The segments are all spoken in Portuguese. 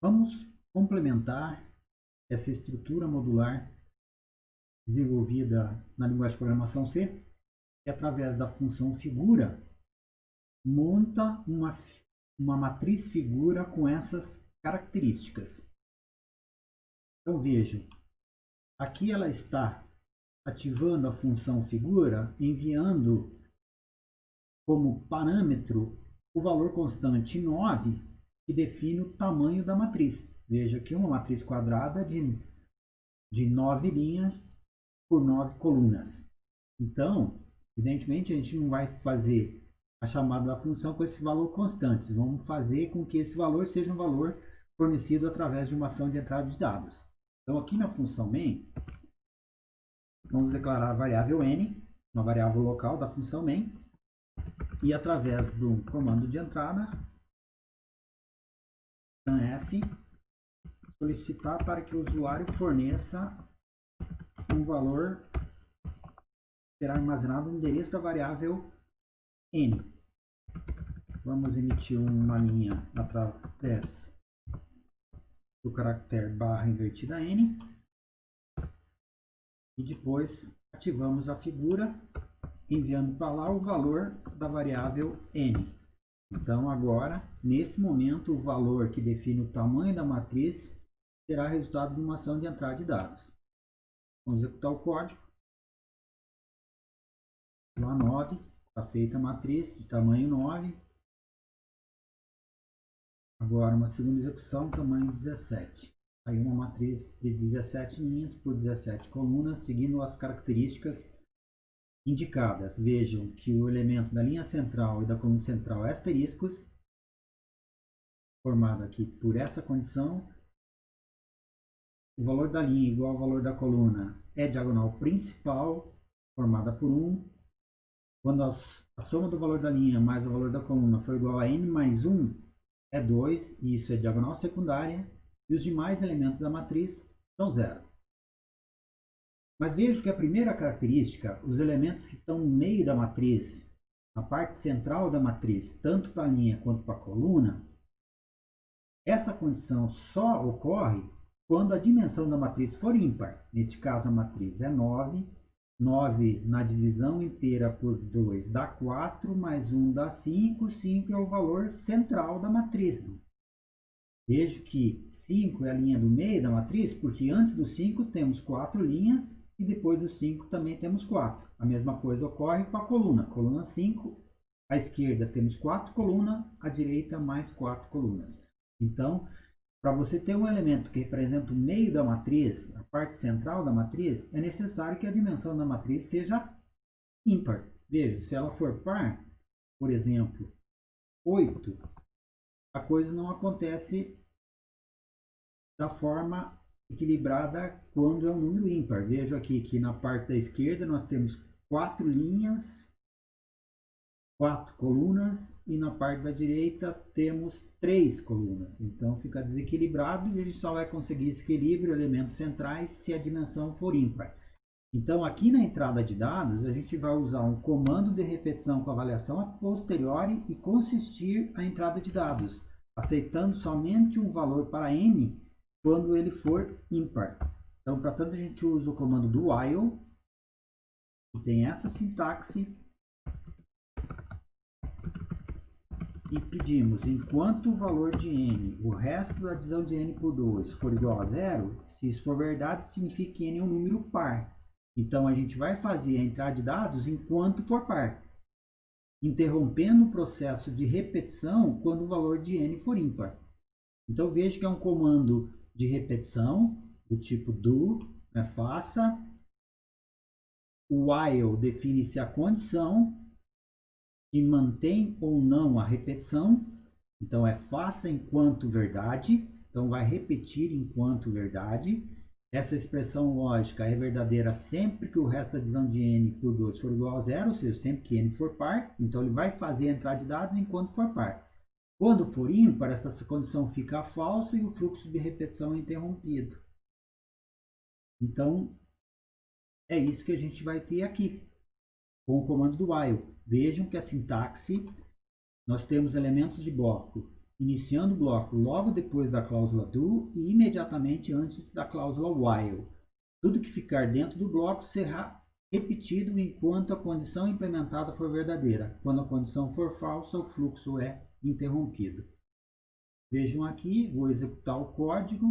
Vamos complementar essa estrutura modular desenvolvida na linguagem de programação C, que através da função figura monta uma matriz figura com essas características. Então vejam, aqui ela está ativando a função figura, enviando como parâmetro o valor constante 9, que define o tamanho da matriz. Veja aqui uma matriz quadrada de 9 linhas por 9 colunas. Então, evidentemente, a gente não vai fazer a chamada da função com esse valor constante. Vamos fazer com que esse valor seja um valor fornecido através de uma ação de entrada de dados. Então, aqui na função main, vamos declarar a variável n, uma variável local da função main, e através do comando de entrada, f, solicitar para que o usuário forneça um valor que será armazenado no endereço da variável n. Vamos emitir uma linha através do caractere barra invertida n e depois ativamos a figura enviando para lá o valor da variável n. Então agora, nesse momento, o valor que define o tamanho da matriz será resultado de uma ação de entrada de dados. Vamos executar o código. Lá 9, está feita a matriz de tamanho 9. Agora uma segunda execução, tamanho 17. Aí uma matriz de 17 linhas por 17 colunas, seguindo as características indicadas. Vejam que o elemento da linha central e da coluna central é asteriscos, formado aqui por essa condição. O valor da linha igual ao valor da coluna é diagonal principal, formada por 1. Quando a soma do valor da linha mais o valor da coluna for igual a n mais 1, é 2, e isso é diagonal secundária, e os demais elementos da matriz são 0. Mas vejo que a primeira característica, os elementos que estão no meio da matriz, na parte central da matriz, tanto para a linha quanto para a coluna, essa condição só ocorre quando a dimensão da matriz for ímpar. Neste caso, a matriz é 9. 9 na divisão inteira por 2 dá 4, mais 1 dá 5. 5 é o valor central da matriz. Vejo que 5 é a linha do meio da matriz, porque antes do 5 temos 4 linhas, e depois do 5 também temos 4. A mesma coisa ocorre com a coluna. Coluna 5, à esquerda temos 4 colunas, à direita mais 4 colunas. Então, para você ter um elemento que representa o meio da matriz, a parte central da matriz, é necessário que a dimensão da matriz seja ímpar. Veja, se ela for par, por exemplo, 8, a coisa não acontece da forma equilibrada quando é um número ímpar. Vejo aqui que na parte da esquerda nós temos 4 linhas, 4 colunas, e na parte da direita temos 3 colunas. Então fica desequilibrado e a gente só vai conseguir esse equilíbrio, elementos centrais, se a dimensão for ímpar. Então aqui na entrada de dados a gente vai usar um comando de repetição com avaliação a posteriori e consistir a entrada de dados, aceitando somente um valor para n quando ele for ímpar. Então, para tanto, a gente usa o comando do while, que tem essa sintaxe, e pedimos, enquanto o valor de n, o resto da divisão de n por 2 for igual a 0, se isso for verdade, significa que n é um número par. Então, a gente vai fazer a entrada de dados enquanto for par, interrompendo o processo de repetição quando o valor de n for ímpar. Então, veja que é um comando de repetição do tipo do, faça. O while define-se a condição que mantém ou não a repetição. Então, faça enquanto verdade. Então, vai repetir enquanto verdade. Essa expressão lógica é verdadeira sempre que o resto da divisão de n por 2 for igual a 0, ou seja, sempre que n for par. Então, ele vai fazer a entrada de dados enquanto for par. Quando for ímpar, essa condição fica falsa e o fluxo de repetição é interrompido. Então, é isso que a gente vai ter aqui, com o comando do while. Vejam que a sintaxe, nós temos elementos de bloco iniciando o bloco logo depois da cláusula do e imediatamente antes da cláusula while. Tudo que ficar dentro do bloco será repetido enquanto a condição implementada for verdadeira. Quando a condição for falsa, o fluxo é interrompido. Vejam aqui, vou executar o código.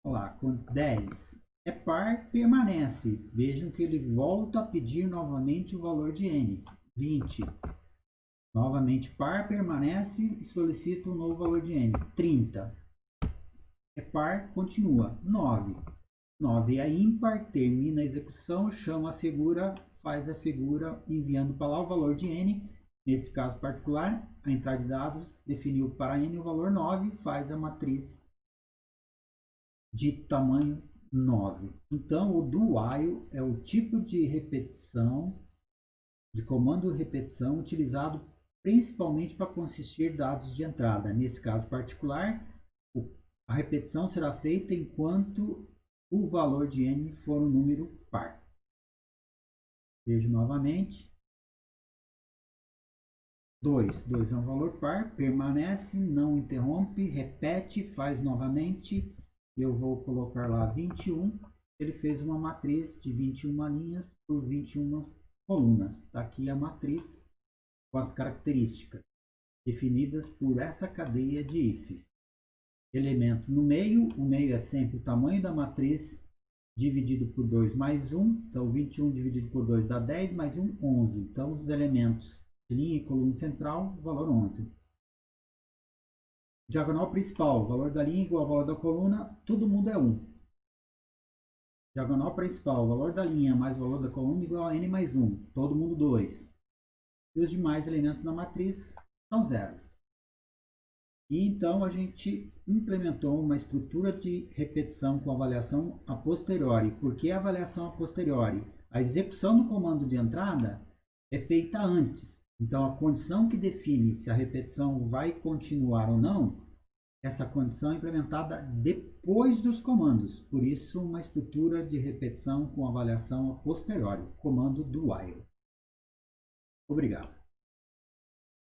Olha lá, com 10 é par, permanece. Vejam que ele volta a pedir novamente o valor de n. 20. Novamente par, permanece e solicita um novo valor de n. 30. É par, continua. 9. 9 é ímpar, termina a execução, chama a figura, faz a figura enviando para lá o valor de n. Nesse caso particular, a entrada de dados definiu para n o valor 9, faz a matriz de tamanho 9. Então, o do while é o tipo de repetição, de comando repetição, utilizado principalmente para consistir dados de entrada. Nesse caso particular, a repetição será feita enquanto o valor de n for um número par. Vejo novamente. 2. 2 é um valor par, permanece, não interrompe, repete, faz novamente. Eu vou colocar lá 21. Ele fez uma matriz de 21 linhas por 21 colunas. Está aqui a matriz com as características definidas por essa cadeia de ifs. Elemento no meio, o meio é sempre o tamanho da matriz dividido por 2 mais 1. Então, 21 dividido por 2 dá 10, mais 1, 11. Então, os elementos de linha e coluna central, valor 11. Diagonal principal, valor da linha igual ao valor da coluna, todo mundo é 1. Diagonal principal, valor da linha mais o valor da coluna igual a n mais 1, todo mundo 2. E os demais elementos da matriz são zeros. E então a gente implementou uma estrutura de repetição com avaliação a posteriori. Por que a avaliação a posteriori? A execução do comando de entrada é feita antes. Então, a condição que define se a repetição vai continuar ou não, essa condição é implementada depois dos comandos. Por isso, uma estrutura de repetição com avaliação a posteriori, comando do while. Obrigado.